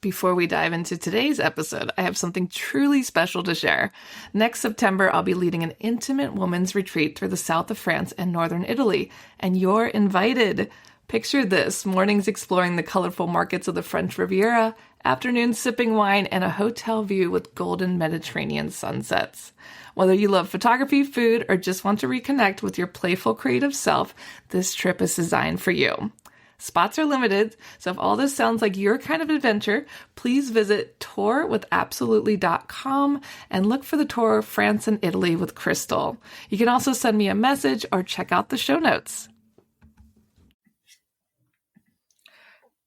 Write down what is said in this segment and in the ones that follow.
Before we dive into today's episode, I have something truly special to share. Next September, I'll be leading an intimate women's retreat through the south of France and northern Italy, and you're invited. Picture this: mornings exploring the colorful markets of the French Riviera, afternoons sipping wine, and a hotel view with golden Mediterranean sunsets. Whether you love photography, food, or just want to reconnect with your playful creative self, this trip is designed for you. Spots are limited, so if all this sounds like your kind of adventure, please visit tourwithabsolutely.com and look for the tour France and Italy with Crystal. You can also send me a message or check out the show notes.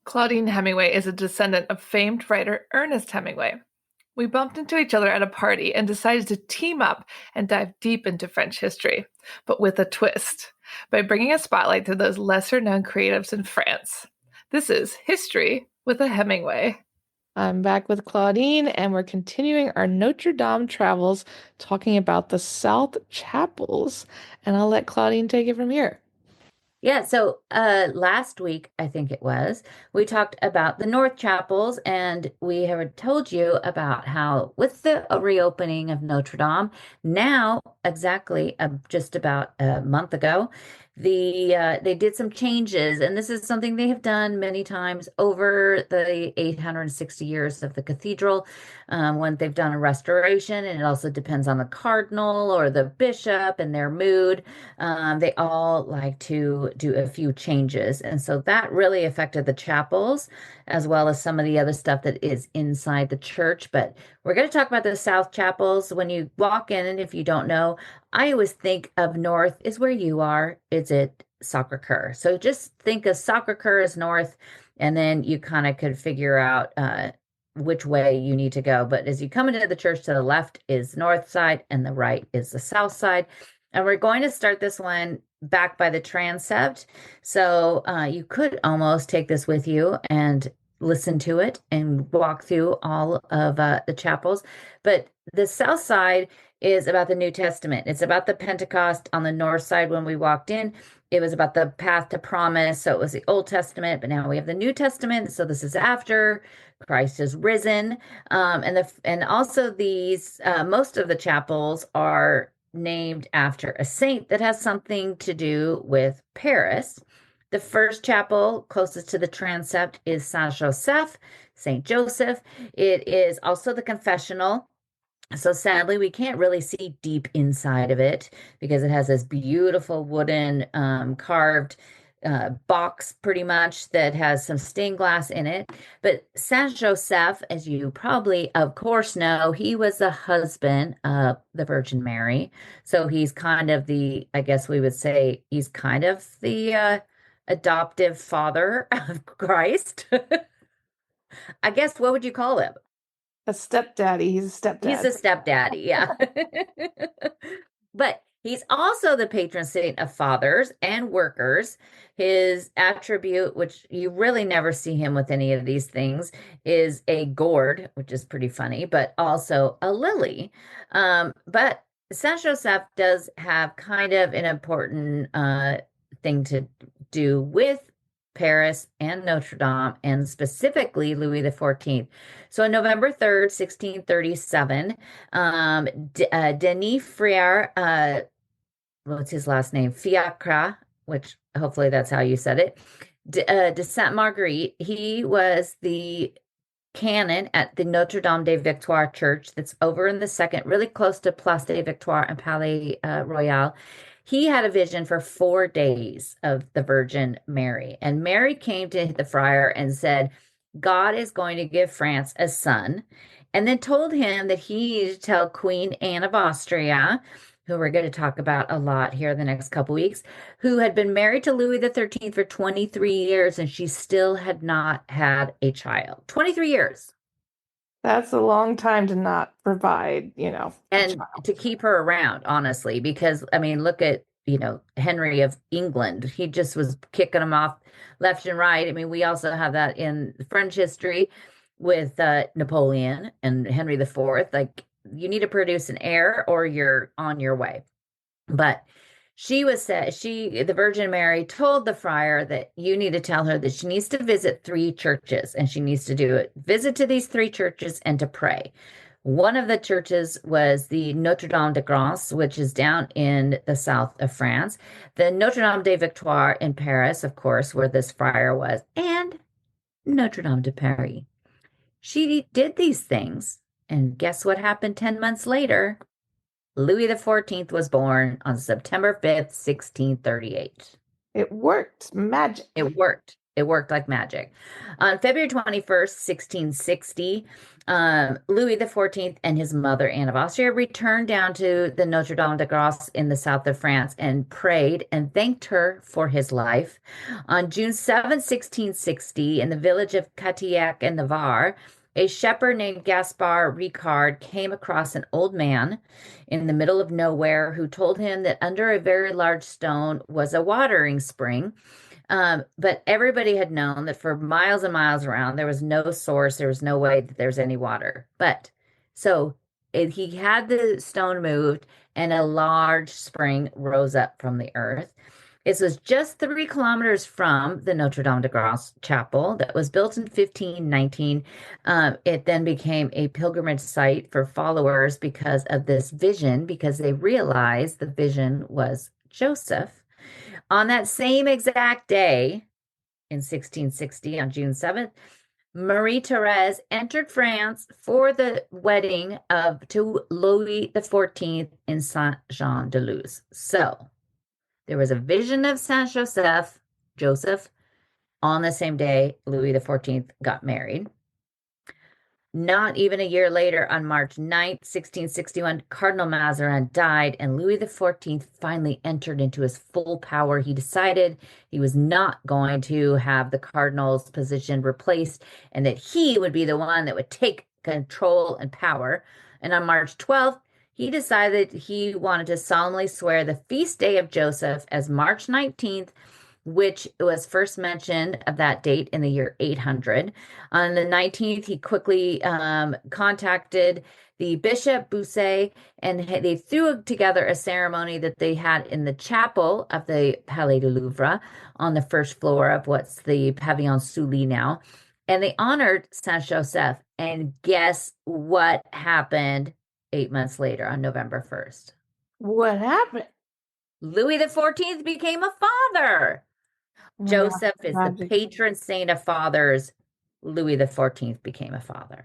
Claudine Hemingway is a descendant of famed writer Ernest Hemingway. We bumped into each other at a party and decided to team up and dive deep into French history, but with a twist, by bringing a spotlight to those lesser-known creatives in France. This is History with a Hemingway. I'm back with Claudine, and we're continuing our Notre Dame travels, talking about the South Chapels, and I'll let Claudine take it from here. Yeah, so last week, I think it was, we talked about the North Chapels, and we have told you about how, with the reopening of Notre Dame, now exactly just about a month ago, they did some changes, and this is something they have done many times over the 860 years of the cathedral. When they've done a restoration, and it also depends on the cardinal or the bishop and their mood. They all like to do a few changes. And so that really affected the chapels as well as some of the other stuff that is inside the church. But we're going to talk about the South Chapels. When you walk in, and if you don't know, I always think of North is where you are. It's at Sacré-Cœur. So just think of Sacré-Cœur as North, and then you kind of could figure out which way you need to go. But as you come into the church, to the left is the north side and the right is the south side. And we're going to start this one back by the transept. So you could almost take this with you and listen to it and walk through all of the chapels. But the south side is about the New Testament. It's about the Pentecost. On the north side, when we walked in, it was about the path to promise. So it was the Old Testament, but now we have the New Testament. So this is after Christ is risen. And also these, most of the chapels are named after a saint that has something to do with Paris. The first chapel closest to the transept is Saint-Joseph, Saint Joseph. It is also the confessional. So sadly, we can't really see deep inside of it because it has this beautiful wooden carved box pretty much that has some stained glass in it. But Saint Joseph, as you probably, of course, know, he was the husband of the Virgin Mary. So he's kind of I guess we would say he's kind of the adoptive father of Christ. I guess, what would you call him? A stepdaddy. He's a stepdad. He's a stepdaddy, yeah. But he's also the patron saint of fathers and workers. His attribute, which you really never see him with any of these things, is a gourd, which is pretty funny, but also a lily. But Saint Joseph does have kind of an important thing to do with Paris and Notre Dame, and specifically Louis XIV. So on November 3rd, 1637, Denis Frere, what's his last name? Fiacre, which hopefully that's how you said it, de Sainte Marguerite, he was the canon at the Notre Dame des Victoires Church that's over in the second, really close to Place des Victoires and Palais Royal. He had a vision for 4 days of the Virgin Mary. And Mary came to the friar and said, God is going to give France a son. And then told him that he needed to tell Queen Anne of Austria, who we're going to talk about a lot here the next couple weeks, who had been married to Louis XIII for 23 years, and she still had not had a child. 23 years. That's a long time to not provide, and to keep her around, honestly, because I mean, look at, Henry of England. He just was kicking them off left and right. I mean, we also have that in French history with Napoleon and Henry IV. Like, you need to produce an heir or you're on your way. But the Virgin Mary told the friar that you need to tell her that she needs to visit three churches and she needs to do it, visit to these three churches and to pray. One of the churches was the Notre Dame de Grâce, which is down in the south of France, the Notre Dame des Victoires in Paris, of course, where this friar was, and Notre Dame de Paris. She did these things, and guess what happened 10 months later? Louis XIV was born on September 5th, 1638. It worked. Magic. It worked. It worked like magic. On February 21st, 1660, Louis XIV and his mother, Anne of Austria, returned down to the Notre Dame de Grâce in the south of France and prayed and thanked her for his life. On June 7th, 1660, in the village of Catillac in the Var, a shepherd named Gaspard Ricard came across an old man in the middle of nowhere who told him that under a very large stone was a watering spring. But everybody had known that for miles and miles around, there was no source, there was no way that there's any water. But so he had the stone moved and a large spring rose up from the earth. It was just 3 kilometers from the Notre Dame de Grâce chapel that was built in 1519. It then became a pilgrimage site for followers because of this vision, because they realized the vision was Joseph. On that same exact day, in 1660, on June 7th, Marie Therese entered France for the wedding to Louis XIV in Saint-Jean-de-Luz. So there was a vision of Joseph, on the same day Louis XIV got married. Not even a year later, on March 9th, 1661, Cardinal Mazarin died, and Louis XIV finally entered into his full power. He decided he was not going to have the cardinal's position replaced and that he would be the one that would take control and power. And on March 12th, he decided he wanted to solemnly swear the feast day of Joseph as March 19th, which was first mentioned of that date in the year 800. On the 19th, he quickly contacted the Bishop Bousset, and they threw together a ceremony that they had in the chapel of the Palais du Louvre on the first floor of what's the Pavillon Sully now. And they honored Saint Joseph. And guess what happened 8 months later on November 1st? What happened? Louis XIV became a father. Joseph is the patron saint of fathers. Louis XIV became a father.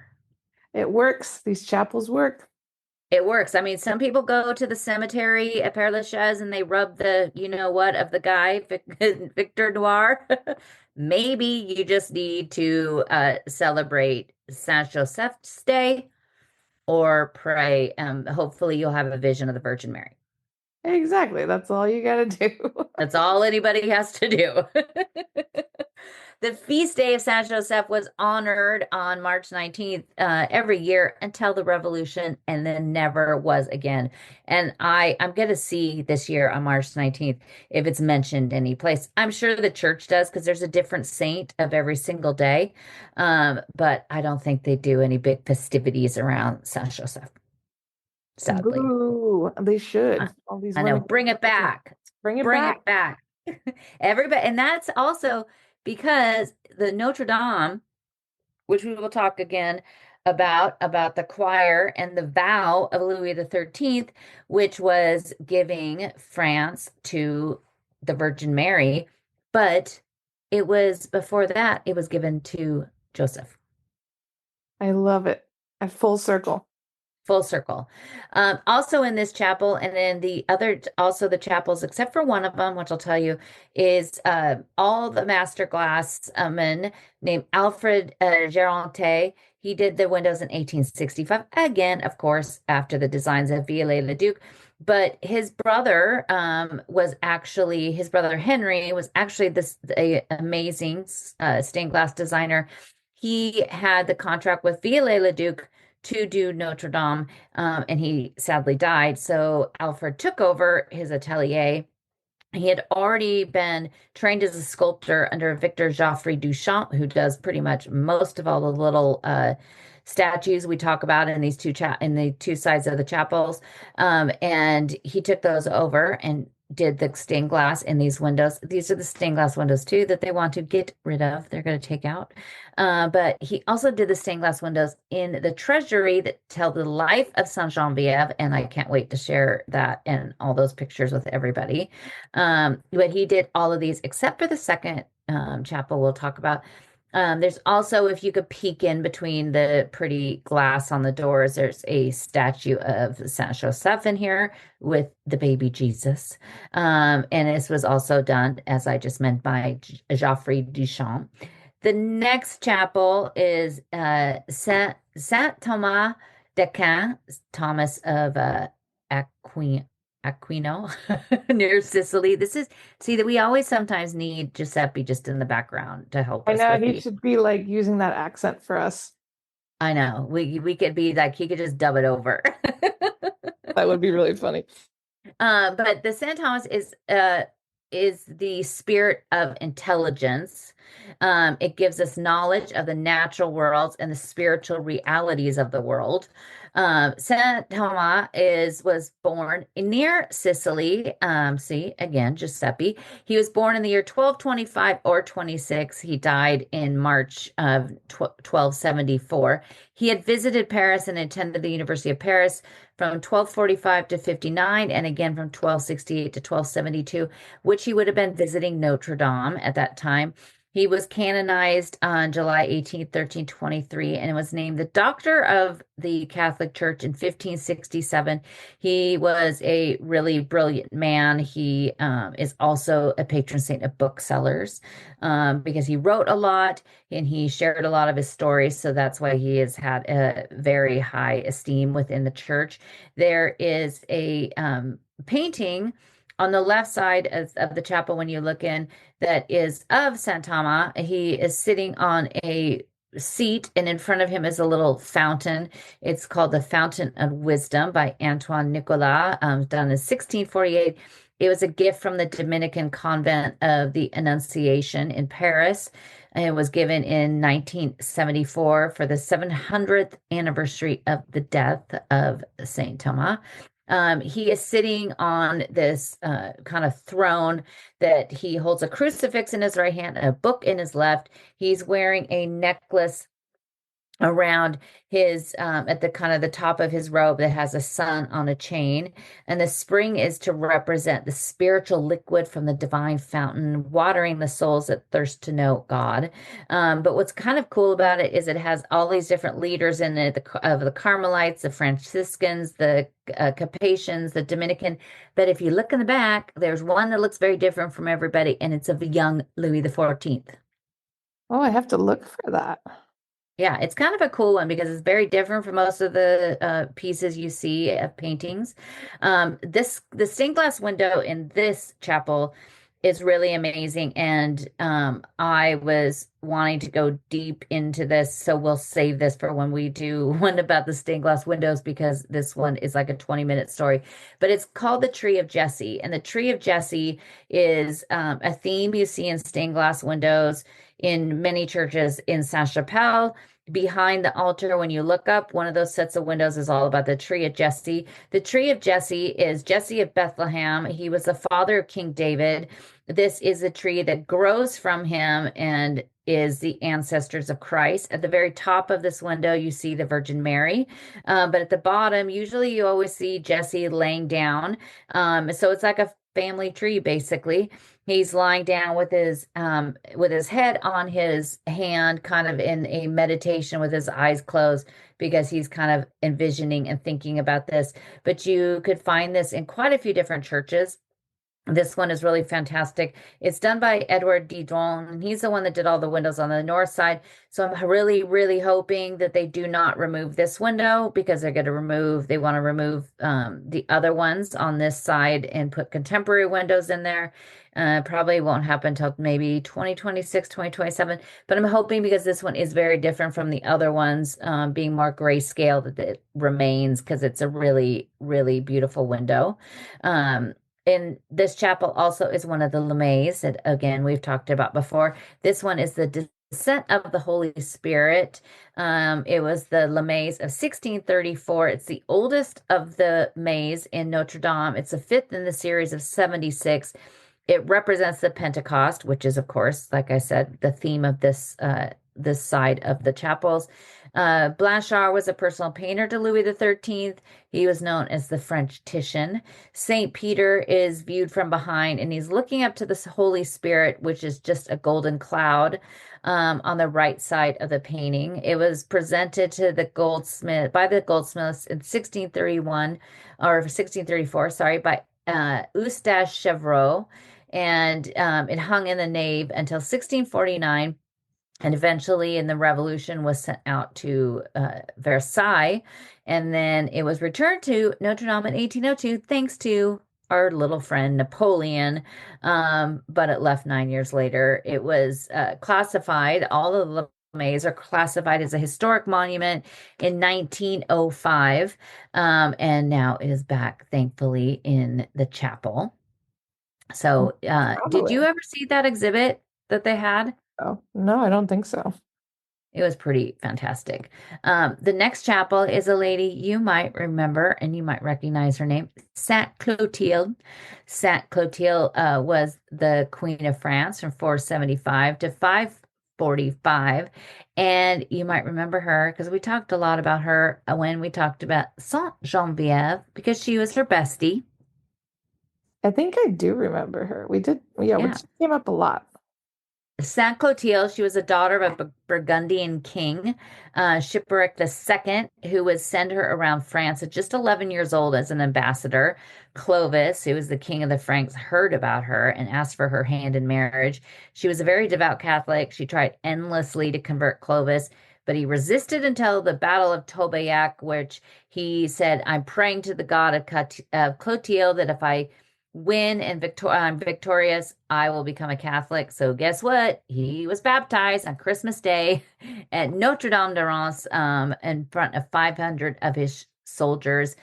It works. These chapels work. It works. I mean, some people go to the cemetery at Père Lachaise and they rub the, you know what, of the guy, Victor Noir. Maybe you just need to celebrate Saint Joseph's Day or pray. Hopefully you'll have a vision of the Virgin Mary. Exactly. That's all you got to do. That's all anybody has to do. The feast day of Saint Joseph was honored on March 19th every year until the Revolution, and then never was again. And I'm going to see this year on March 19th if it's mentioned any place. I'm sure the church does because there's a different saint of every single day. But I don't think they do any big festivities around Saint Joseph. Sadly. Ooh, they should. All these I know. Bring it back. Bring it back. Everybody, and that's also because the Notre Dame, which we will talk again about the choir and the vow of Louis XIII, which was giving France to the Virgin Mary, but it was before that, it was given to Joseph. I love it. A full circle. Full circle. Also in this chapel, and then the chapels, except for one of them, which I'll tell you, is all the master glassmen named Alfred Geronte. He did the windows in 1865, again, of course, after the designs of Viollet-le-Duc. But his brother his brother Henry was actually this amazing stained glass designer. He had the contract with Viollet-le-Duc to do Notre Dame, and he sadly died. So Alfred took over his atelier. He had already been trained as a sculptor under Victor Geoffroy Duchamp, who does pretty much most of all the little statues we talk about in these two sides of the chapels. And he took those over and did the stained glass in these windows. These are the stained glass windows too that they want to get rid of. They're going to take out. But he also did the stained glass windows in the treasury that tell the life of Saint Genevieve, and I can't wait to share that and all those pictures with everybody. But he did all of these except for the second chapel we'll talk about. There's also, if you could peek in between the pretty glass on the doors, there's a statue of Saint Joseph in here with the baby Jesus. And this was also done, as I just meant, by Geoffrey Duchamp. The next chapel is Saint Thomas d'Aquin, Thomas of Aquino, near Sicily. This is, see, that we always sometimes need Giuseppe just in the background to help I us know with he these. should be like using that accent for us. I know we could be like he could just dub it over. That would be really funny. But the San Thomas is the spirit of intelligence. It gives us knowledge of the natural worlds and the spiritual realities of the world. Saint Thomas was born near Sicily. See again, Giuseppe. He was born in the year 1225 or 26. He died in March of 1274. He had visited Paris and attended the University of Paris from 1245 to 59, and again from 1268 to 1272, which he would have been visiting Notre Dame at that time. He was canonized on July 18th, 1323, and was named the Doctor of the Catholic Church in 1567. He was a really brilliant man. He is also a patron saint of booksellers because he wrote a lot and he shared a lot of his stories. So that's why he has had a very high esteem within the church. There is a painting on the left side of the chapel when you look in that is of Saint Thomas. He is sitting on a seat, and in front of him is a little fountain. It's called the Fountain of Wisdom by Antoine Nicolas, done in 1648. It was a gift from the Dominican convent of the Annunciation in Paris. And it was given in 1974 for the 700th anniversary of the death of Saint Thomas. He is sitting on this kind of throne that he holds a crucifix in his right hand and a book in his left. He's wearing a necklace around his at the kind of the top of his robe that has a sun on a chain, and the spring is to represent the spiritual liquid from the divine fountain watering the souls that thirst to know God. But what's kind of cool about it is it has all these different leaders in it, of the Carmelites, the Franciscans, the Capetians, the Dominican. But if you look in the back, there's one that looks very different from everybody, and it's of the young Louis the 14th. Oh, I have to look for that. Yeah, it's kind of a cool one because it's very different from most of the pieces you see of paintings. The stained glass window in this chapel is really amazing, and I was wanting to go deep into this, so we'll save this for when we do one about the stained glass windows because this one is like a 20-minute story. But it's called the Tree of Jesse, and the Tree of Jesse is a theme you see in stained glass windows in many churches in Saint-Chapelle. Behind the altar, when you look up, one of those sets of windows is all about the Tree of Jesse. The Tree of Jesse is Jesse of Bethlehem. He was the father of King David. This is a tree that grows from him and is the ancestors of Christ. At the very top of this window, you see the Virgin Mary. But at the bottom, usually you always see Jesse laying down. So it's like a family tree, basically. He's lying down with his head on his hand, kind of in a meditation with his eyes closed, because he's kind of envisioning and thinking about this. But you could find this in quite a few different churches. This one is really fantastic. It's done by Edward Didon, and he's the one that did all the windows on the north side. So I'm really, really hoping that they do not remove this window because they want to remove the other ones on this side and put contemporary windows in there. Probably won't happen until maybe 2026, 2027. But I'm hoping because this one is very different from the other ones, being more grayscale, that it remains because it's a really, really beautiful window. And this chapel also is one of the Lemais that, again, we've talked about before. This one is the descent of the Holy Spirit. It was the Le Maze of 1634. It's the oldest of the maze in Notre Dame. It's the fifth in the series of 76. It represents the Pentecost, which is, of course, like I said, the theme of this side of the chapels. Blanchard was a personal painter to Louis XIII. He was known as the French Titian. Saint Peter is viewed from behind, and he's looking up to the Holy Spirit, which is just a golden cloud on the right side of the painting. It was presented to the goldsmith by the goldsmiths in 1631 or 1634, sorry, by Eustache Chevreul, and it hung in the nave until 1649, and eventually in the Revolution was sent out to Versailles, and then it was returned to Notre Dame in 1802 thanks to our little friend Napoleon, but it left 9 years later. It was classified, all of the maze are classified as a historic monument in 1905, and now it is back, thankfully, in the chapel. So, did you Traveling. ever see that exhibit that they had? Oh, no, I don't think so. It was pretty fantastic. The next chapel is a lady you might remember and you might recognize her name, Saint Clotilde. Saint Clotilde was the Queen of France from 475 to 545. And you might remember her because we talked a lot about her when we talked about Saint Geneviève because she was her bestie. I think I do remember her. We did, yeah, Yeah. which came up a lot. Saint Clotilde, she was a daughter of a Burgundian king, Shipwreck II, who would send her around France at just 11 years old as an ambassador. Clovis, who was the king of the Franks, heard about her and asked for her hand in marriage. She was a very devout Catholic. She tried endlessly to convert Clovis, but he resisted until the Battle of Tolbiac, which he said, I'm praying to the God of Clotilde that if I win and I'm victorious, I will become a Catholic. So guess what? He was baptized on Christmas Day at Notre Dame de Reims, in front of 500 of his soldiers.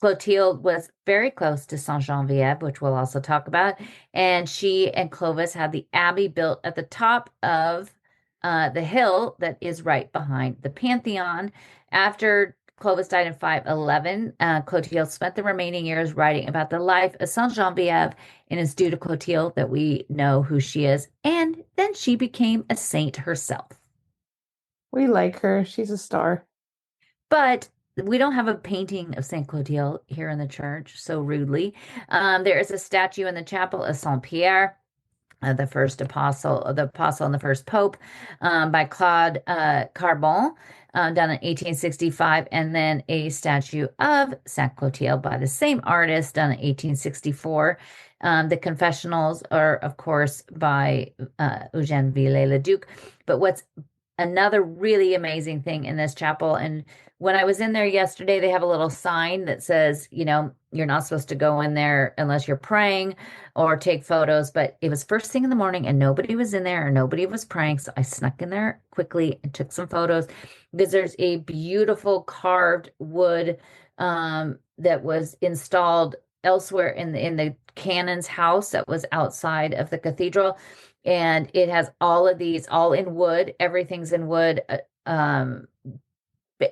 Clotilde was very close to Saint Geneviève, which we'll also talk about, and she and Clovis had the abbey built at the top of the hill that is right behind the Pantheon. After Clovis died in 511. Clotilde spent the remaining years writing about the life of Saint Geneviève, and it's due to Clotilde that we know who she is. And then she became a saint herself. We like her. She's a star. But we don't have a painting of Saint Clotilde here in the church, so rudely. There is a statue in the chapel of Saint Pierre, the first apostle, the apostle and the first pope, by Claude Carbon, done in 1865, and then a statue of Saint Clotilde by the same artist, done in 1864. The confessionals are, of course, by Eugène Viollet-le-Duc. But what's another really amazing thing in this chapel, and when I was in there yesterday, they have a little sign that says, you're not supposed to go in there unless you're praying or take photos. But it was first thing in the morning and nobody was in there or nobody was praying. So I snuck in there quickly and took some photos because there's a beautiful carved wood that was installed elsewhere in the canon's house that was outside of the cathedral. And it has all of these, all in wood, everything's in wood,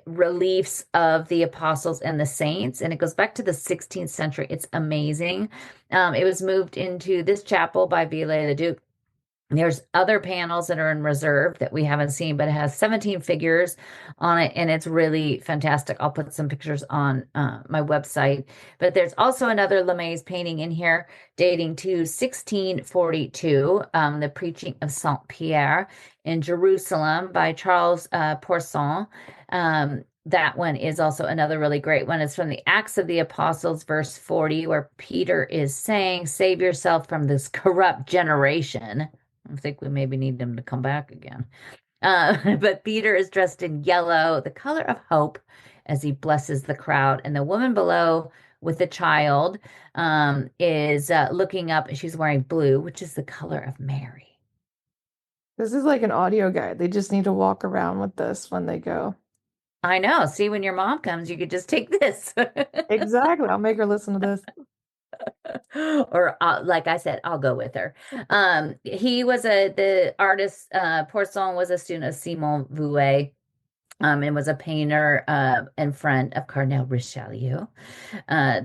reliefs of the apostles and the saints, and it goes back to the 16th century. It's amazing. It was moved into this chapel by Viollet-le-Duc. There's other panels that are in reserve that we haven't seen, but it has 17 figures on it, and it's really fantastic. I'll put some pictures on my website. But there's also another Lemaze painting in here dating to 1642, the Preaching of Saint Pierre in Jerusalem by Charles Pourson. That one is also another really great one. It's from the Acts of the Apostles, verse 40, where Peter is saying, save yourself from this corrupt generation. I think we maybe need him to come back again. But Peter is dressed in yellow, the color of hope, as he blesses the crowd. And the woman below with the child is looking up, and she's wearing blue, which is the color of Mary. This is like an audio guide. They just need to walk around with this when they go. I know. See, when your mom comes, you could just take this. Exactly. I'll make her listen to this. Or like I said, I'll go with her. He was the artist, Poisson was a student of Simon Vouet, and was a painter and friend of Cardinal Richelieu.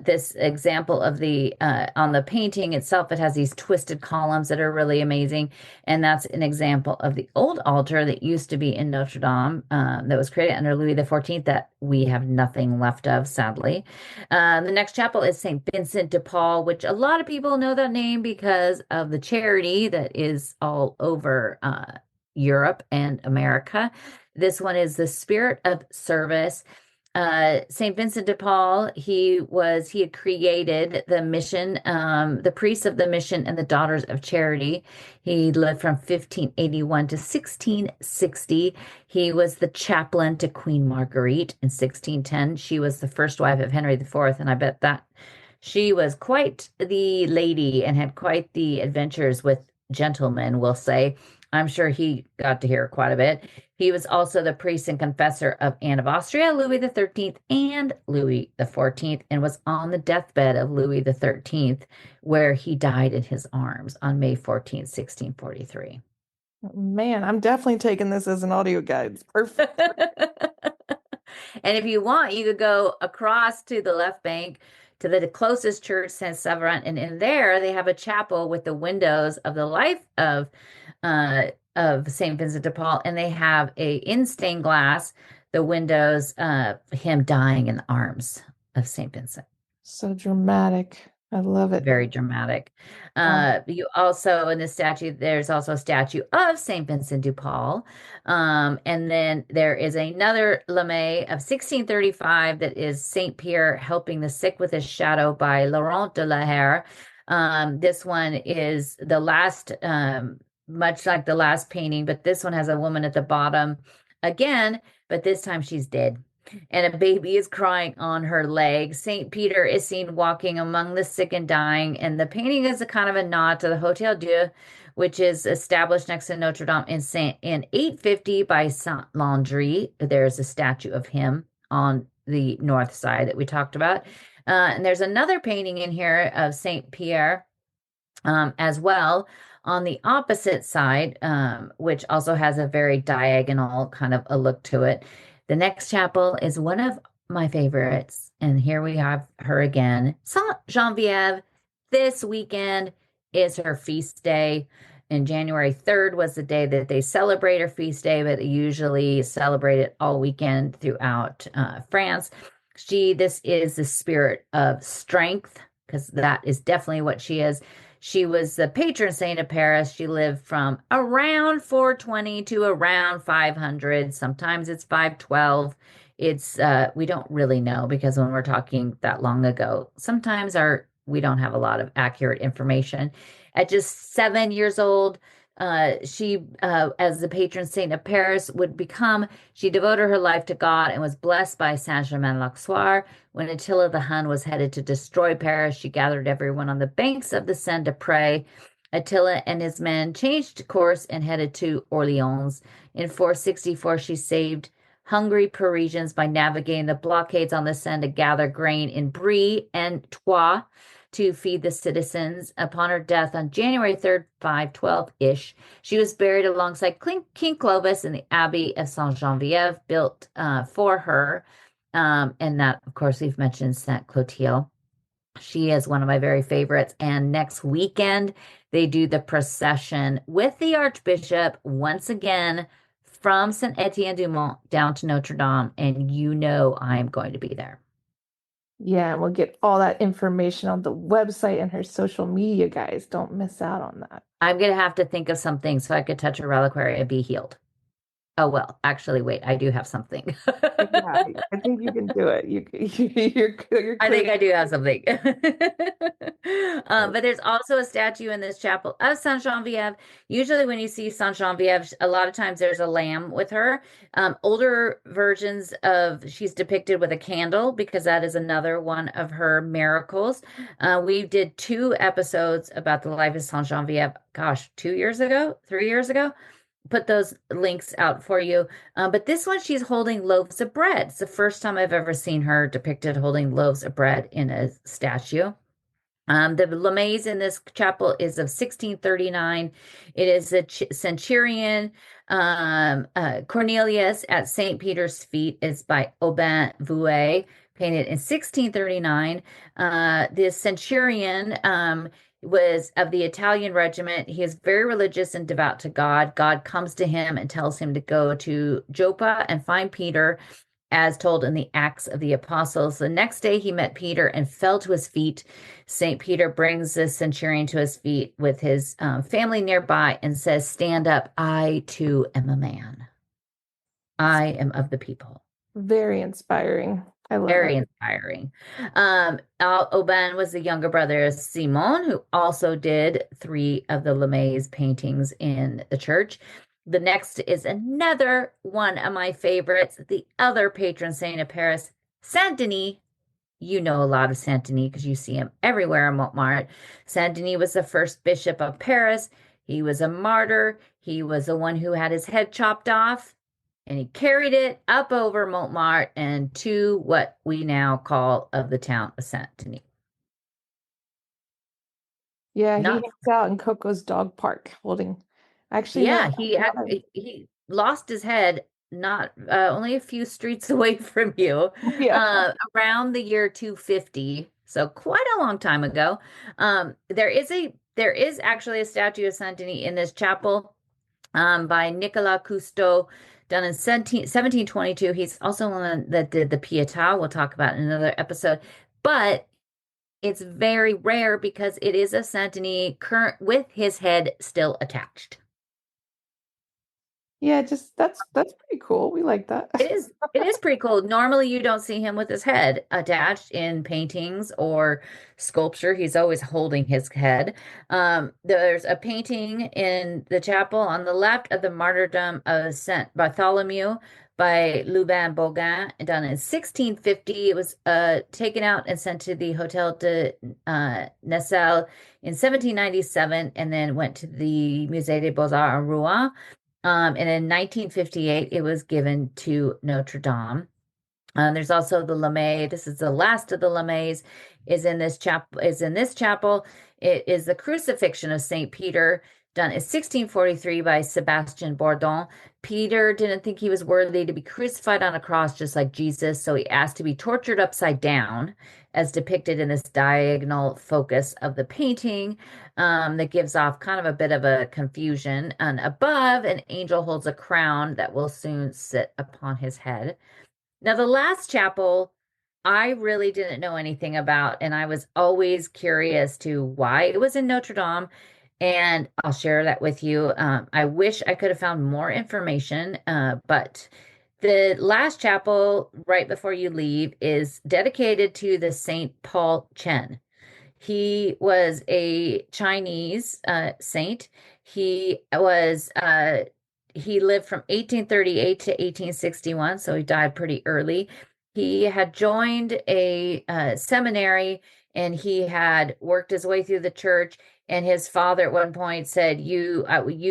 This example of the on the painting itself, it has these twisted columns that are really amazing, and that's an example of the old altar that used to be in Notre Dame, that was created under Louis XIV that we have nothing left of, sadly. The next chapel is Saint Vincent de Paul, which a lot of people know that name because of the charity that is all over Europe and America. This one is the Spirit of Service. Saint Vincent de Paul, he had created the mission, the priests of the mission and the daughters of charity. He lived from 1581 to 1660. He was the chaplain to Queen Marguerite in 1610. She was the first wife of Henry IV, and I bet that she was quite the lady and had quite the adventures with gentlemen, we'll say. I'm sure he got to hear quite a bit. He was also the priest and confessor of Anne of Austria, Louis XIII, and Louis XIV, and was on the deathbed of Louis XIII, where he died in his arms on May 14th, 1643. Man, I'm definitely taking this as an audio guide. It's perfect. And if you want, you could go across to the left bank to the closest church, Saint Severin, and in there they have a chapel with the windows of the life of Saint Vincent de Paul, and they have a in stained glass the windows of him dying in the arms of Saint Vincent. So dramatic. I love it. Very dramatic. You also, in this statue, there's also a statue of Saint Vincent de Paul. And then there is another Lamé of 1635 that is Saint Pierre helping the sick with his shadow by Laurent de la Hare. This one is the last, much like the last painting, but this one has a woman at the bottom again, but this time she's dead. And a baby is crying on her leg. St. Peter is seen walking among the sick and dying. And the painting is a kind of a nod to the Hotel Dieu, which is established next to Notre Dame in 850 by Saint Landry. There's a statue of him on the north side that we talked about. And there's another painting in here of St. Pierre as well on the opposite side, which also has a very diagonal kind of a look to it. The next chapel is one of my favorites, and here we have her again. Saint Geneviève, this weekend is her feast day, and January 3rd was the day that they celebrate her feast day, but they usually celebrate it all weekend throughout France. This is the spirit of strength, because that is definitely what she is. She was the patron saint of Paris. She lived from around 420 to around 500. Sometimes it's 512. It's we don't really know because when we're talking that long ago, sometimes we don't have a lot of accurate information. At just 7 years old, she, as the patron saint of Paris, she devoted her life to God and was blessed by Saint-Germain-l'Auxerrois. When Attila the Hun was headed to destroy Paris, she gathered everyone on the banks of the Seine to pray. Attila and his men changed course and headed to Orleans. In 464, she saved hungry Parisians by navigating the blockades on the Seine to gather grain in Brie and Troyes to feed the citizens. Upon her death on January 3rd, 512-ish, she was buried alongside King Clovis in the Abbey of Saint-Geneviève, built for her. And that, of course, we've mentioned Saint Clotilde. She is one of my very favorites. And next weekend, they do the procession with the Archbishop once again from Saint Etienne du Mont down to Notre Dame. And you know I'm going to be there. Yeah, and we'll get all that information on the website and her social media, guys. Don't miss out on that. I'm going to have to think of something so I could touch a reliquary and be healed. Oh, well, actually, wait, I do have something. Yeah, I think you can do it. You're I think I do have something. But there's also a statue in this chapel of Saint Geneviève. Usually when you see Saint Geneviève, a lot of times there's a lamb with her. Older versions she's depicted with a candle because that is another one of her miracles. We did 2 episodes about the life of Saint Geneviève, 3 years ago. Put those links out for you. But this one, she's holding loaves of bread. It's the first time I've ever seen her depicted holding loaves of bread in a statue. The LeMays in this chapel is of 1639. It is a centurion. Cornelius at St. Peter's Feet is by Aubin Vouet, painted in 1639. The centurion was of the Italian regiment. He is very religious and devout to God. God comes to him and tells him to go to Joppa and find Peter, as told in the Acts of the Apostles. The next day he met Peter and fell to his feet. St. Peter brings the centurion to his feet with his family nearby and says, "Stand up. I too am a man. I am of the people." Very inspiring. I love Very it. inspiring. Aubin was the younger brother of Simon, who also did three of the LeMay's paintings in the church. The next is another one of my favorites, the other patron saint of Paris, Saint Denis. You know a lot of Saint Denis because you see him everywhere in Montmartre. Saint Denis was the first bishop of Paris. He was a martyr. He was the one who had his head chopped off, and he carried it up over Montmartre and to what we now call of the town of Saint Denis. Yeah, he Not, hangs out in Coco's dog park holding. Actually, no, yeah, he lost his head not only a few streets away from you, yeah. around the year 250, so quite a long time ago. There is actually a statue of Saint Denis in this chapel, by Nicolas Cousteau, done in 1722. He's also one that did the Pietà, we'll talk about in another episode. But it's very rare because it is a Saint Denis current with his head still attached. Yeah, just that's pretty cool. We like that. It is pretty cool. Normally you don't see him with his head attached in paintings or sculpture. He's always holding his head. There's a painting in the chapel on the left of the martyrdom of Saint Bartholomew by Lubin Bauguin, done in 1650. It was taken out and sent to the Hotel de Nessel in 1797, and then went to the Musée des Beaux-Arts in Rouen. And in 1958, it was given to Notre Dame. There's also the LeMay. This is the last of the LeMays. Is in this chapel. It is the Crucifixion of Saint Peter, done in 1643 by Sebastian Bourdon. Peter didn't think he was worthy to be crucified on a cross just like Jesus, so he asked to be tortured upside down, as depicted in this diagonal focus of the painting, that gives off kind of a bit of a confusion. And above, an angel holds a crown that will soon sit upon his head. Now, the last chapel, I really didn't know anything about, and I was always curious to why it was in Notre Dame, and I'll share that with you. I wish I could have found more information, but the last chapel, right before you leave, is dedicated to the Saint Paul Chen. He was a Chinese saint. He lived from 1838 to 1861, so he died pretty early. He had joined a seminary, and he had worked his way through the church. And his father at one point said, "You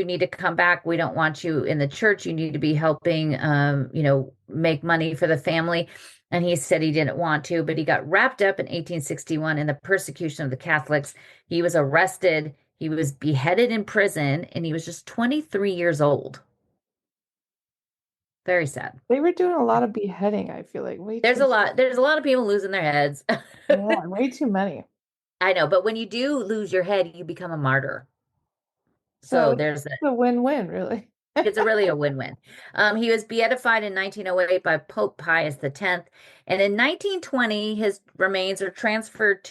need to come back. We don't want you in the church. You need to be helping, make money for the family." And he said he didn't want to, but he got wrapped up in 1861 in the persecution of the Catholics. He was arrested. He was beheaded in prison, and he was just 23 years old. Very sad. They were doing a lot of beheading, I feel like. Way too There's a lot of people losing their heads. yeah, way too many. I know, but when you do lose your head, you become a martyr. So So it's there's a win-win, really. It's a really a win-win. He was beatified in 1908 by Pope Pius X, and in 1920 his remains are transferred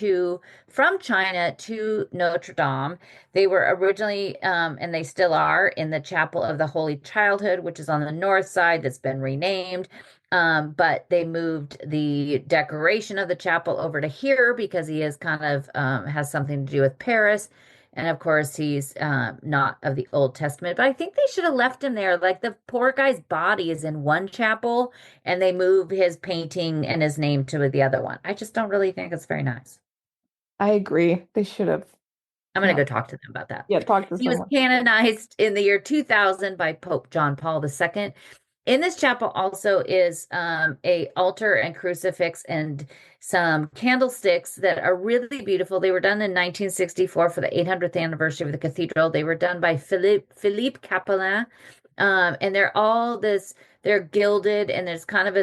from China to Notre Dame. They were originally, and they still are, in the Chapel of the Holy Childhood, which is on the north side, that's been renamed. But they moved the decoration of the chapel over to here because he is kind of has something to do with Paris. And of course, he's not of the Old Testament, but I think they should have left him there. Like, the poor guy's body is in one chapel, and they move his painting and his name to the other one. I just don't really think it's very nice. I agree. They should have I'm going to not. go talk to them about that. Yeah, talk to He was someone. canonized in the year 2000 by Pope John Paul II. In this chapel also is a altar and crucifix and some candlesticks that are really beautiful. They were done in 1964 for the 800th anniversary of the cathedral. They were done by Philippe Capelin. And they're all they're gilded, and there's kind of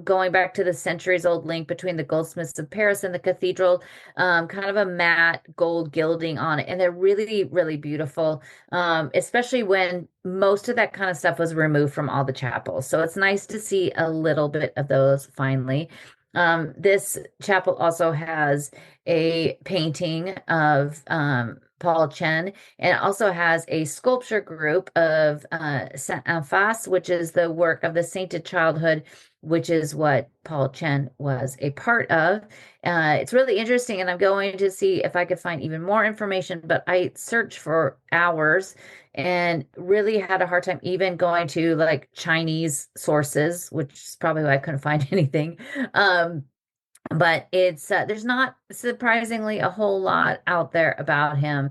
going back to the centuries old link between the goldsmiths of Paris and the cathedral, kind of a matte gold gilding on it. And they're really, really beautiful, especially when most of that kind of stuff was removed from all the chapels. So it's nice to see a little bit of those finally. This chapel also has a painting of Paul Chen, and it also has a sculpture group of Saint Enfance, which is the work of the Sainted Childhood, which is what Paul Chen was a part of. It's really interesting, and I'm going to see if I could find even more information, but I searched for hours and really had a hard time even going to like Chinese sources, which is probably why I couldn't find anything. But it's there's not surprisingly a whole lot out there about him,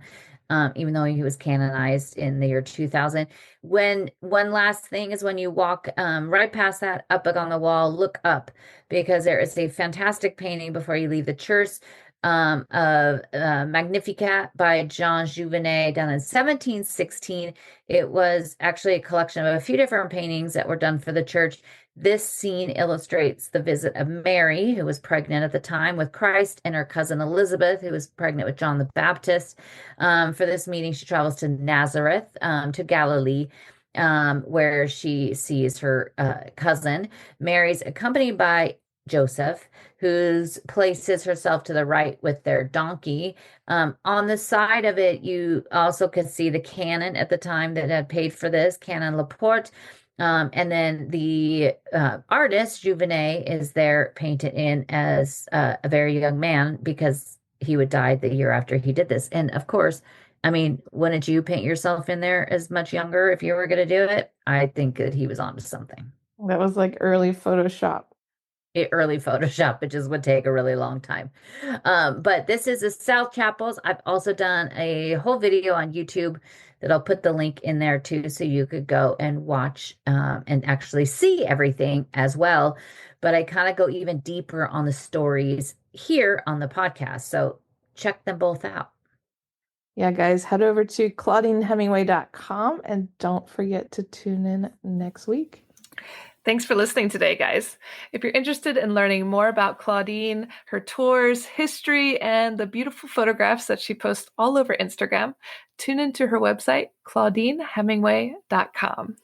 even though he was canonized in the year 2000. When one last thing is when you walk right past that up on the wall, look up because there is a fantastic painting before you leave the church of Magnificat by Jean Jouvenet done in 1716. It was actually a collection of a few different paintings that were done for the church. This scene illustrates the visit of Mary, who was pregnant at the time with Christ, and her cousin Elizabeth, who was pregnant with John the Baptist. For this meeting, she travels to Nazareth, to Galilee, where she sees her cousin. Mary's accompanied by Joseph, who places herself to the right with their donkey. On the side of it, you also could see the canon at the time that had paid for this, Canon Laporte. And then the artist, Jouvenet, is there painted in as a very young man because he would die the year after he did this. And of course, I mean, wouldn't you paint yourself in there as much younger if you were going to do it? I think that he was onto something. That was like early Photoshop. Early Photoshop, which just would take a really long time. But this is the South Chapels. I've also done a whole video on YouTube that I'll put the link in there too, so you could go and watch and actually see everything as well. But I kind of go even deeper on the stories here on the podcast. So check them both out. Yeah, guys, head over to ClaudineHemingway.com and don't forget to tune in next week. Thanks for listening today, guys. If you're interested in learning more about Claudine, her tours, history, and the beautiful photographs that she posts all over Instagram, tune into her website, ClaudineHemingway.com.